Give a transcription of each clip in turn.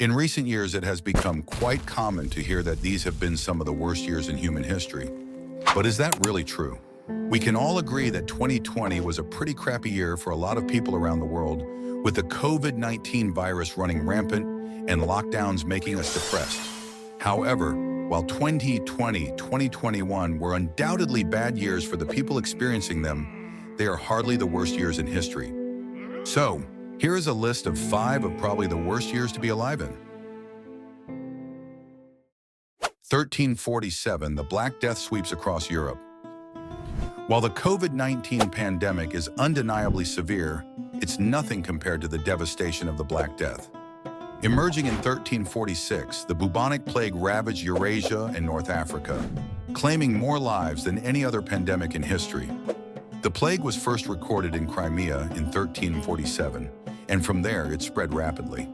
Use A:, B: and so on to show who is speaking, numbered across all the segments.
A: In recent years, it has become quite common to hear that these have been some of the worst years in human history. But is that really true? We can all agree that 2020 was a pretty crappy year for a lot of people around the world, with the COVID-19 virus running rampant and lockdowns making us depressed. However, while 2020-2021 were undoubtedly bad years for the people experiencing them, they are hardly the worst years in history. So, here is a list of 5 of probably the worst years to be alive in. 1347, the Black Death sweeps across Europe. While the COVID-19 pandemic is undeniably severe, it's nothing compared to the devastation of the Black Death. Emerging in 1346, the bubonic plague ravaged Eurasia and North Africa, claiming more lives than any other pandemic in history. The plague was first recorded in Crimea in 1347, and from there it spread rapidly.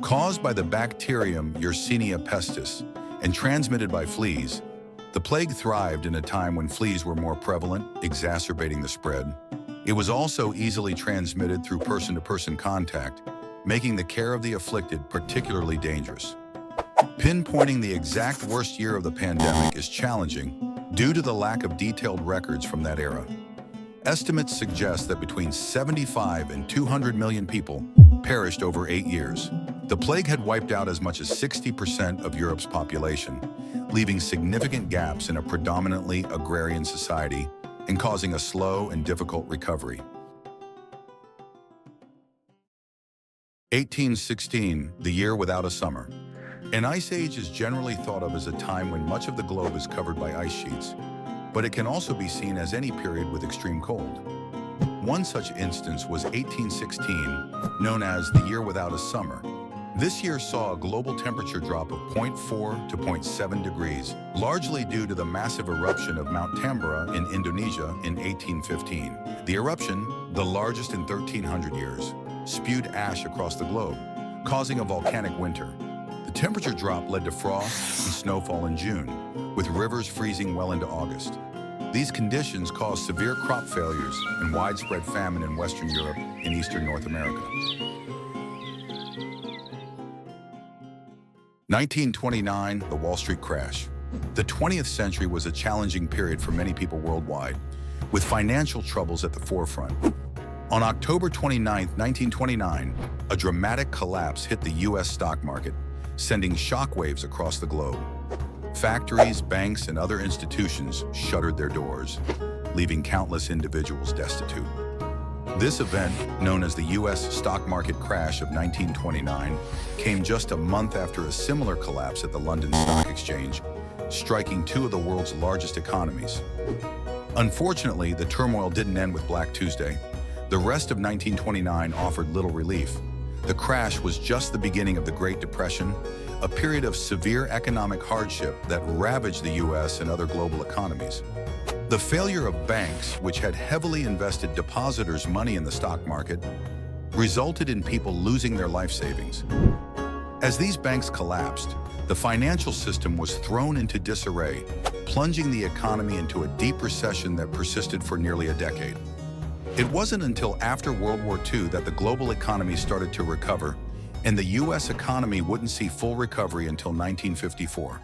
A: Caused by the bacterium Yersinia pestis and transmitted by fleas, the plague thrived in a time when fleas were more prevalent, exacerbating the spread. It was also easily transmitted through person-to-person contact, making the care of the afflicted particularly dangerous. Pinpointing the exact worst year of the pandemic is challenging due to the lack of detailed records from that era. Estimates suggest that between 75 and 200 million people perished over 8 years. The plague had wiped out as much as 60% of Europe's population, leaving significant gaps in a predominantly agrarian society and causing a slow and difficult recovery. 1816, the year without a summer. An ice age is generally thought of as a time when much of the globe is covered by ice sheets, but it can also be seen as any period with extreme cold. One such instance was 1816, known as the year without a summer. This year saw a global temperature drop of 0.4 to 0.7 degrees, largely due to the massive eruption of Mount Tambora in Indonesia in 1815. The eruption, the largest in 1,300 years, spewed ash across the globe, causing a volcanic winter. The temperature drop led to frost and snowfall in June, with rivers freezing well into August. These conditions caused severe crop failures and widespread famine in Western Europe and Eastern North America. 1929, the Wall Street crash. The 20th century was a challenging period for many people worldwide, with financial troubles at the forefront. On October 29, 1929, a dramatic collapse hit the U.S. stock market, sending shockwaves across the globe. Factories, banks, and other institutions shuttered their doors, leaving countless individuals destitute. This event, known as the U.S. stock market crash of 1929, came just a month after a similar collapse at the London Stock Exchange, striking 2 of the world's largest economies. Unfortunately, the turmoil didn't end with Black Tuesday. The rest of 1929 offered little relief. The crash was just the beginning of the Great Depression, a period of severe economic hardship that ravaged the U.S. and other global economies. The failure of banks, which had heavily invested depositors' money in the stock market, resulted in people losing their life savings. As these banks collapsed, the financial system was thrown into disarray, plunging the economy into a deep recession that persisted for nearly a decade. It wasn't until after World War II that the global economy started to recover, and the U.S. economy wouldn't see full recovery until 1954.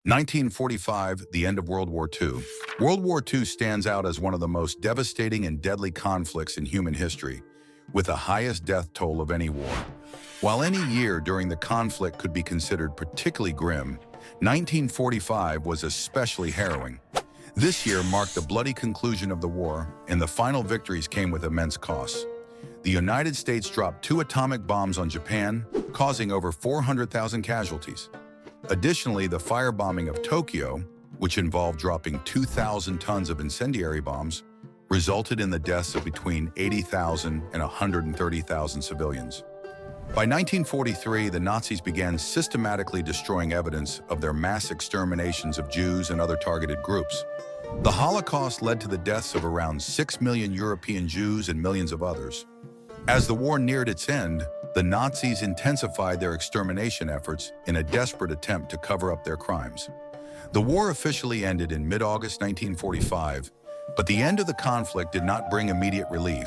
A: 1945, the end of World War II. World War II stands out as one of the most devastating and deadly conflicts in human history, with the highest death toll of any war. While any year during the conflict could be considered particularly grim, 1945 was especially harrowing. This year marked the bloody conclusion of the war, and the final victories came with immense costs. The United States dropped 2 atomic bombs on Japan, causing over 400,000 casualties. Additionally, the firebombing of Tokyo, which involved dropping 2,000 tons of incendiary bombs, resulted in the deaths of between 80,000 and 130,000 civilians. By 1943, the Nazis began systematically destroying evidence of their mass exterminations of Jews and other targeted groups. The Holocaust led to the deaths of around 6 million European Jews and millions of others. As the war neared its end, the Nazis intensified their extermination efforts in a desperate attempt to cover up their crimes. The war officially ended in mid-August 1945, but the end of the conflict did not bring immediate relief.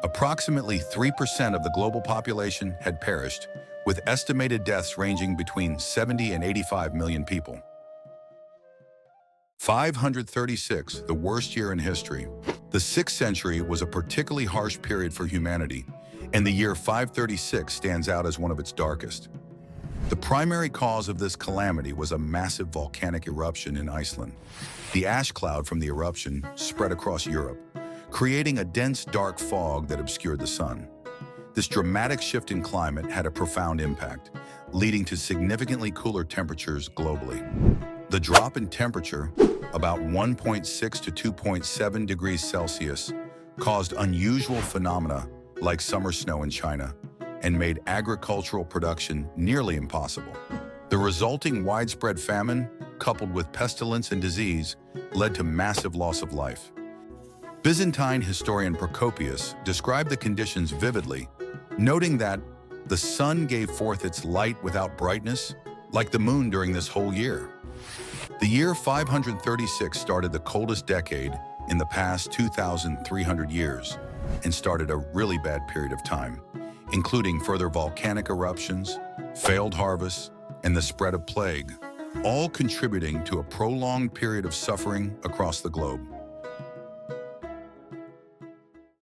A: Approximately 3% of the global population had perished, with estimated deaths ranging between 70 and 85 million people. 536, the worst year in history. The 6th century was a particularly harsh period for humanity, and the year 536 stands out as one of its darkest. The primary cause of this calamity was a massive volcanic eruption in Iceland. The ash cloud from the eruption spread across Europe, creating a dense, dark fog that obscured the sun. This dramatic shift in climate had a profound impact, leading to significantly cooler temperatures globally. The drop in temperature, about 1.6 to 2.7 degrees Celsius, caused unusual phenomena like summer snow in China and made agricultural production nearly impossible. The resulting widespread famine, coupled with pestilence and disease, led to massive loss of life. Byzantine historian Procopius described the conditions vividly, noting that the sun gave forth its light without brightness, like the moon during this whole year. The year 536 started the coldest decade in the past 2,300 years and started a really bad period of time, including further volcanic eruptions, failed harvests, and the spread of plague, all contributing to a prolonged period of suffering across the globe.